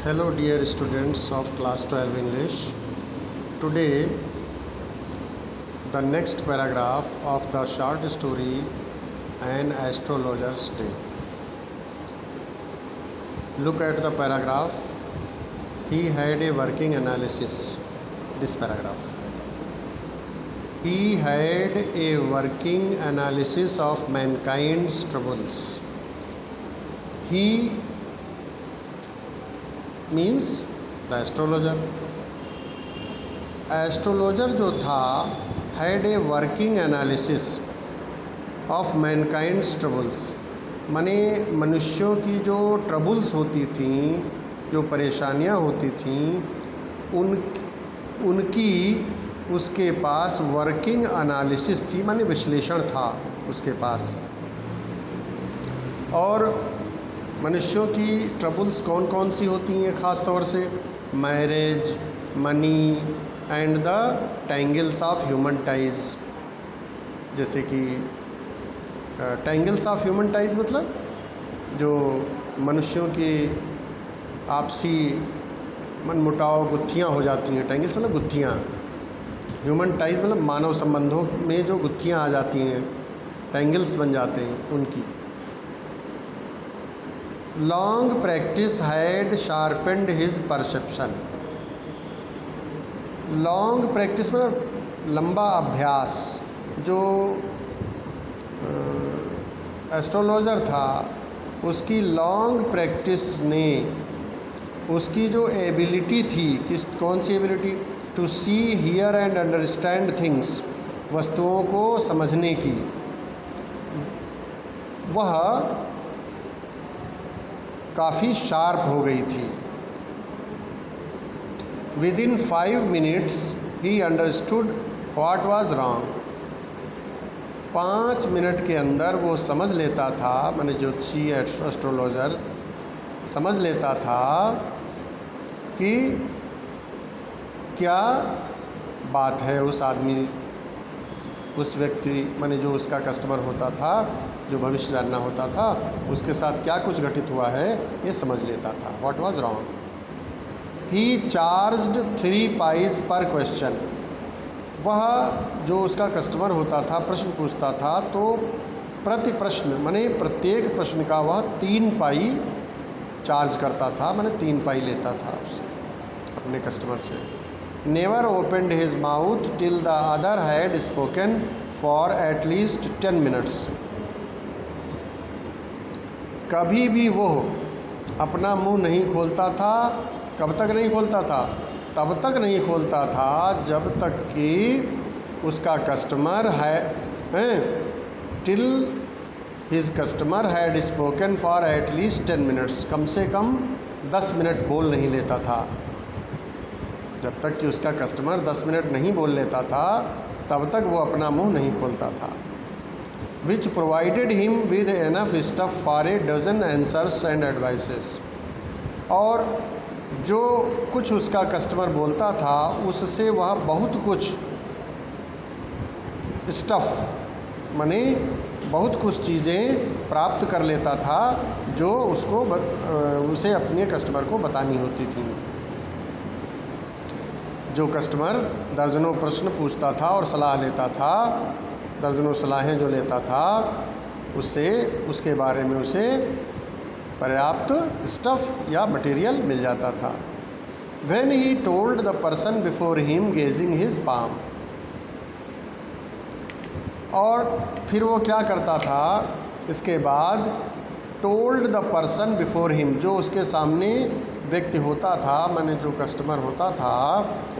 Hello dear students of class 12 English. Today the next paragraph of the short story An Astrologer's Day. Look at the paragraph. He had a working analysis. This paragraph. He had a working analysis of mankind's troubles. He means the astrologer. Astrologer जो था had a working analysis of mankind's troubles, माने मनुष्यों की जो troubles होती थी, जो परेशानियां होती थी, उनकी उसके पास वर्किंग एनालिसिस थी, माने विश्लेषण था उसके पास. और मनुष्यों की ट्रबल्स कौन कौन सी होती हैं ख़ास तौर से? Marriage, money and the tangles of human ties. जैसे कि टैंगल्स ऑफ ह्यूमन टाइज मतलब जो मनुष्यों की आपसी मनमुटाव, गुत्थियाँ हो जाती हैं. टैंगल्स मतलब गुत्थियाँ, ह्यूमन टाइज मतलब मानव संबंधों में जो गुत्थियाँ आ जाती हैं, टैंगल्स बन जाते हैं उनकी. Long practice had sharpened his perception. Long practice मतलब लंबा अभ्यास. जो एस्ट्रोलॉजर था उसकी लॉन्ग प्रैक्टिस ने उसकी जो एबिलिटी थी, कौन सी ability? To see, here and understand things, वस्तुओं को समझने की, वह काफ़ी शार्प हो गई थी. With in 5 minutes he understood what was wrong. 5 minute के अंदर वो समझ लेता था, माने ज्योतिषी एस्ट्रोलॉजर समझ लेता था कि क्या बात है उस आदमी, उस व्यक्ति माने जो उसका कस्टमर होता था, जो भविष्य जानना होता था, उसके साथ क्या कुछ घटित हुआ है ये समझ लेता था. What was wrong. He charged 3 price पर क्वेश्चन. वह जो उसका कस्टमर होता था, प्रश्न पूछता था, तो प्रति प्रश्न माने प्रत्येक प्रश्न का वह 3 पाई चार्ज करता था, माने 3 पाई लेता था उससे, अपने कस्टमर से. Never opened his mouth till the other had spoken for at least 10 minutes. कभी भी वो अपना मुंह नहीं खोलता था. कब तक नहीं खोलता था? तब तक नहीं खोलता था जब तक कि उसका कस्टमर है till his customer had spoken for at least 10 minutes. कम से कम 10 मिनट बोल नहीं लेता था. जब तक कि उसका कस्टमर 10 मिनट नहीं बोल लेता था तब तक वो अपना मुंह नहीं खोलता था. which provided him with enough stuff for a dozen answers and advices. और जो कुछ उसका कस्टमर बोलता था उससे वह बहुत कुछ स्टफ माने बहुत कुछ चीज़ें प्राप्त कर लेता था जो उसको उसे अपने कस्टमर को बतानी होती थी. जो कस्टमर दर्जनों प्रश्न पूछता था और सलाह लेता था, दर्जनों सलाहें जो लेता था, उससे उसके बारे में उसे पर्याप्त स्टफ या मटेरियल मिल जाता था. When he told the person before him gazing his palm. और फिर वो क्या करता था इसके बाद? Told the person before him, जो उसके सामने व्यक्ति होता था, माने जो कस्टमर होता था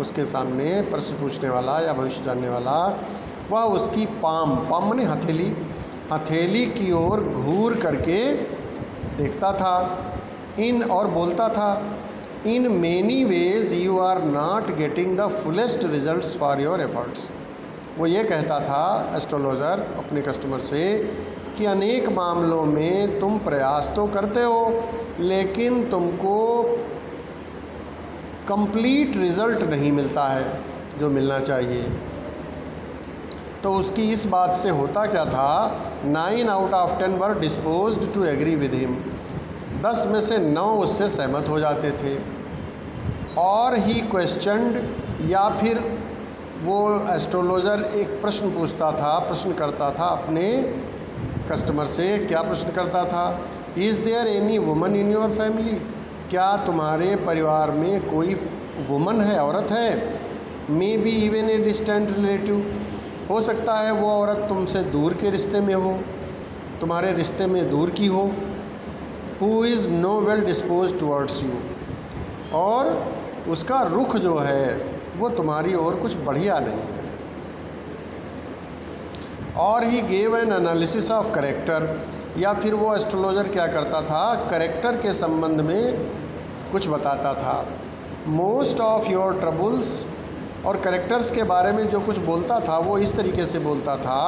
उसके सामने प्रश्न पूछने वाला या भविष्य जानने वाला, वह उसकी पाम माने हथेली की ओर घूर करके देखता था. इन और बोलता था, in many ways you are not getting the fullest results for your efforts. वो ये कहता था एस्ट्रोलॉजर अपने कस्टमर से कि अनेक मामलों में तुम प्रयास तो करते हो लेकिन तुमको कंप्लीट रिजल्ट नहीं मिलता है जो मिलना चाहिए. तो उसकी इस बात से होता क्या था? 9 out of 10 were disposed to agree with him. 10 में से 9 उससे सहमत हो जाते थे। और ही क्वेश्चनड, या फिर वो एस्ट्रोलॉजर एक प्रश्न पूछता था, प्रश्न करता था अपने कस्टमर से। क्या प्रश्न करता था? Is there any woman in your family? क्या तुम्हारे परिवार में कोई वुमन है, औरत है? Maybe even a distant relative, हो सकता है वो औरत तुमसे दूर के रिश्ते में हो, तुम्हारे रिश्ते में दूर की हो। Who is no well dispose towards you, और उसका रुख जो है वो तुम्हारी ओर कुछ बढ़िया नहीं है। और he gave an analysis of character, या फिर वो एस्ट्रोलॉजर क्या करता था, करेक्टर के संबंध में कुछ बताता था। मोस्ट ऑफ योर ट्रबल्स, और करेक्टर्स के बारे में जो कुछ बोलता था वो इस तरीके से बोलता था,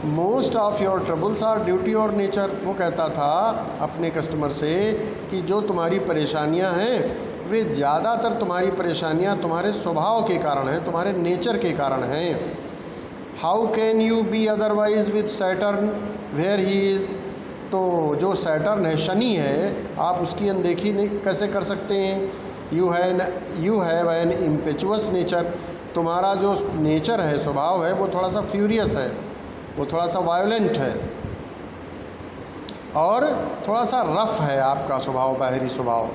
most of your troubles are due to your nature. वो कहता था अपने कस्टमर से कि जो तुम्हारी परेशानियां हैं वे ज़्यादातर तुम्हारी परेशानियां तुम्हारे स्वभाव के कारण हैं, तुम्हारे नेचर के कारण हैं। How can you be otherwise with Saturn where he is, तो जो सैटर्न है, शनि है, आप उसकी अनदेखी नहीं कैसे कर सकते हैं। You have an impetuous nature, तुम्हारा जो नेचर है, स्वभाव है, वो थोड़ा सा फ्यूरियस है, वो थोड़ा सा वायोलेंट है, और थोड़ा सा रफ है आपका स्वभाव, बाहरी स्वभाव।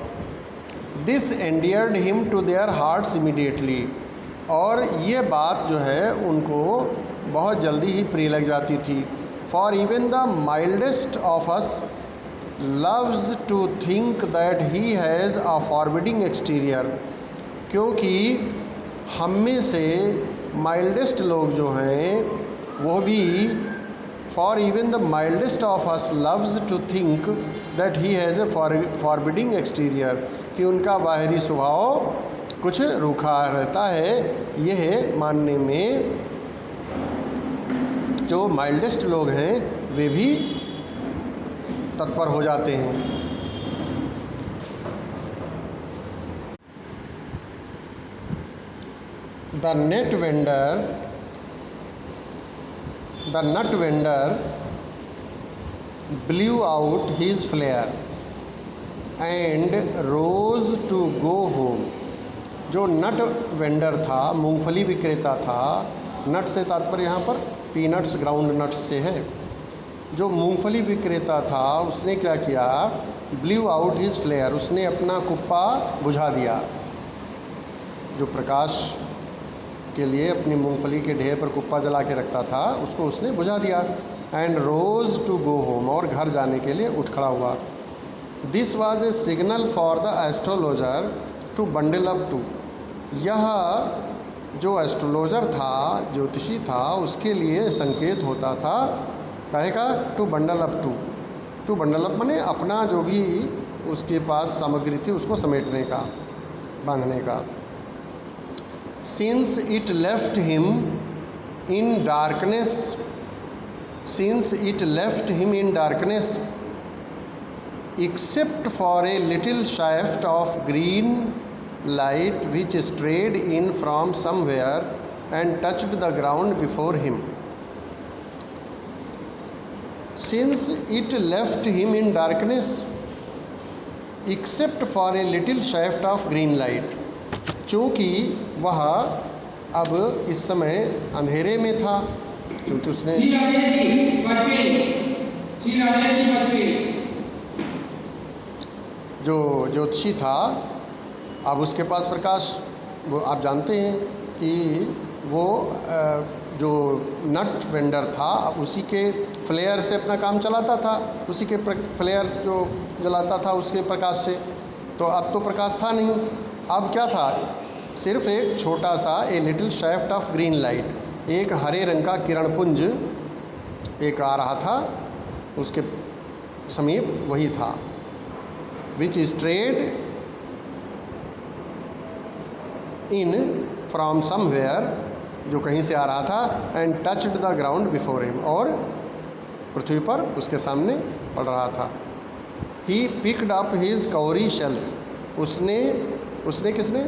This endeared him to their hearts immediately, और ये बात जो है उनको बहुत जल्दी ही प्रिय लग जाती थी। For even the mildest of us loves to think that he has a forbidding exterior, क्योंकि हम में से माइल्डेस्ट लोग जो हैं वो भी, for even the mildest of us loves to think that he has a forbidding exterior, कि उनका बाहरी स्वभाव कुछ रूखा रहता है। यह मानने में जो माइल्डेस्ट लोग हैं वे भी तत्पर हो जाते हैं। The nut vendor blew out his flare and rose to go home। जो नट वेंडर था, मूंगफली विक्रेता था, नट से तात्पर्य यहाँ पर पीनट्स, ग्राउंड नट्स से है। जो मूंगफली विक्रेता था उसने क्या किया, ब्ल्यू आउट हिज फ्लेयर, उसने अपना कुप्पा बुझा दिया। जो प्रकाश के लिए अपनी मूंगफली के ढेर पर कुप्पा जला के रखता था उसको उसने बुझा दिया। And rose to go home, और घर जाने के लिए उठ खड़ा हुआ। This was a signal for the astrologer to bundle up to, यह जो एस्ट्रोलॉजर था, ज्योतिषी था, उसके लिए संकेत होता था कहेगा to bundle up to bundle up माने अपना जो भी उसके पास सामग्री थी उसको समेटने का, बांधने का। Since it left him in darkness except for a little shaft of green light which strayed in from somewhere and touched the ground before him. Since it left him in darkness except for a little shaft of green light, चूँकि वह अब इस समय अंधेरे में था, चूँकि उसने जो ज्योतिषी था अब उसके पास प्रकाश, वो आप जानते हैं कि वो जो नट वेंडर था उसी के फ्लेयर से अपना काम चलाता था, उसी के फ्लेयर जो जलाता था उसके प्रकाश से। तो अब तो प्रकाश था नहीं, अब क्या था, सिर्फ एक छोटा सा a little shaft of green light, एक हरे रंग का किरणपुंज एक आ रहा था उसके समीप, वही था। which strayed in from somewhere, जो कहीं से आ रहा था, and touched the ground before him, और पृथ्वी पर उसके सामने पड़ रहा था। He picked up his cowrie shells, उसने किसने,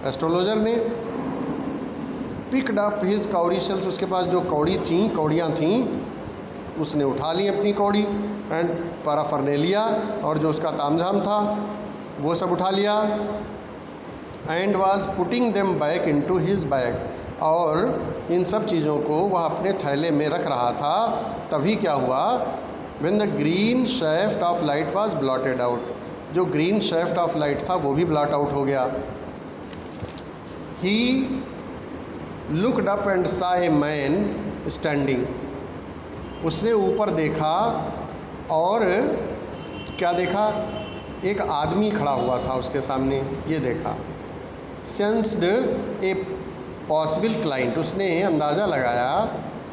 एस्ट्रोलॉजर ने picked up his cowrie shells, उसके पास जो कौड़ियाँ थीं उसने उठा ली अपनी कौड़ी। एंड पैराफर्नेलिया, और जो उसका तामझाम था वो सब उठा लिया। And was putting them back into his bag, और इन सब चीज़ों को वह अपने थैले में रख रहा था। तभी क्या हुआ, when the green shaft of light was blotted out, जो ग्रीन शेफ्ट ऑफ लाइट था वो भी ब्लॉट आउट हो गया। He looked up and saw a man standing, उसने ऊपर देखा और क्या देखा, एक आदमी खड़ा हुआ था उसके सामने, ये देखा। सेंस्ड ए पॉसिबल क्लाइंट, उसने अंदाज़ा लगाया,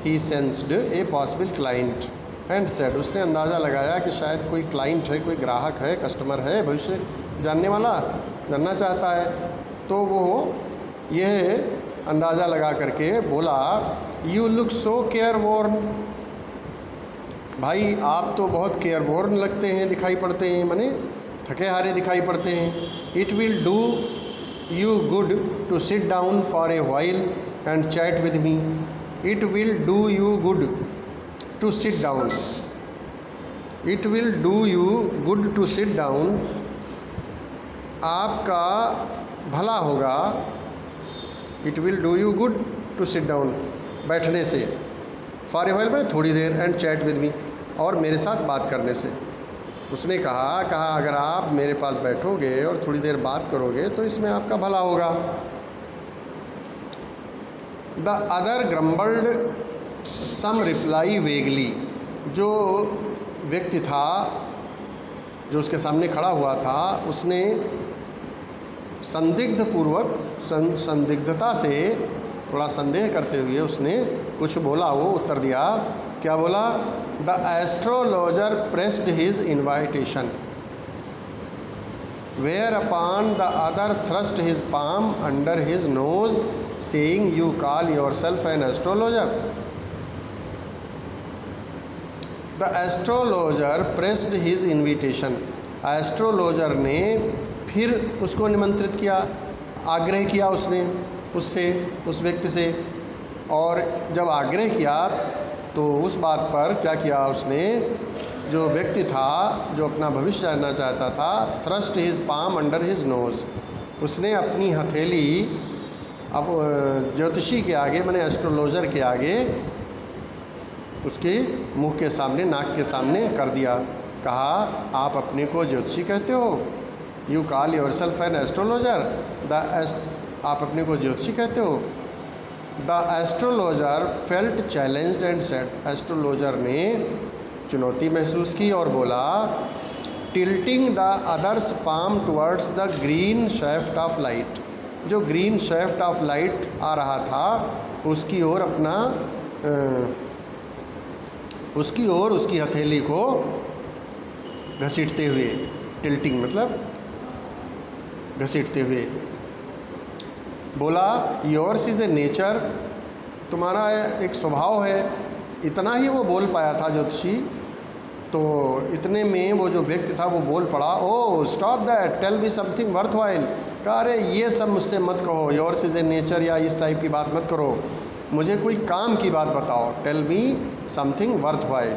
he sensed a possible client and said, उसने अंदाज़ा लगाया कि शायद कोई क्लाइंट है, कोई ग्राहक है, कस्टमर है, भविष्य जानने वाला, जानना चाहता है। तो वो यह अंदाज़ा लगा करके बोला, यू लुक सो केयरवॉर्न, भाई आप तो बहुत केयरवॉर्न लगते हैं, दिखाई पड़ते हैं, माने थके हारे दिखाई पड़ते हैं। It will do you good to sit down for a while and chat with me, it will do you good to sit down, it will do you good to sit down, आपका भला होगा, it will do you good to sit down, बैठने से, for a while में थोड़ी देर, and chat with me, और मेरे साथ बात करने से। उसने कहा अगर आप मेरे पास बैठोगे और थोड़ी देर बात करोगे तो इसमें आपका भला होगा। The other grumbled some reply vaguely, जो व्यक्ति था जो उसके सामने खड़ा हुआ था, उसने संदिग्धता से, थोड़ा संदेह करते हुए उसने कुछ बोला, वो उत्तर दिया। क्या बोला, the astrologer pressed his invitation, whereupon the other thrust his palm under his nose saying, you call yourself an astrologer. The astrologer pressed his invitation, astrologer ने फिर उसको निमंत्रित किया, आग्रह किया उसने उससे, उस व्यक्ति से, और जब आग्रह किया तो उस बात पर क्या किया उसने, जो व्यक्ति था जो अपना भविष्य जानना चाहता था, thrust his palm under his knows, उसने अपनी हथेली अब ज्योतिषी के आगे, माने एस्ट्रोलॉजर के आगे, उसके मुंह के सामने, नाक के सामने कर दिया। कहा, आप अपने को ज्योतिषी कहते हो, you call yourself an astrologer, आप अपने को ज्योतिषी कहते हो। The astrologer felt challenged and said, astrologer ने चुनौती महसूस की और बोला, tilting the other's palm towards the green shaft of light, जो ग्रीन शेफ्ट ऑफ लाइट आ रहा था उसकी ओर अपना उसकी हथेली को घसीटते हुए, टिल्टिंग मतलब घसीटते हुए बोला, योर्स इज़ ए नेचर, तुम्हारा एक स्वभाव है। इतना ही वो बोल पाया था ज्योतिषी, तो इतने में वो जो व्यक्ति था वो बोल पड़ा, oh stop that, tell me something worth while, कहा अरे ये सब मुझसे मत कहो, योर्स इज़ ए नेचर या इस टाइप की बात मत करो, मुझे कोई काम की बात बताओ, tell me something worth while.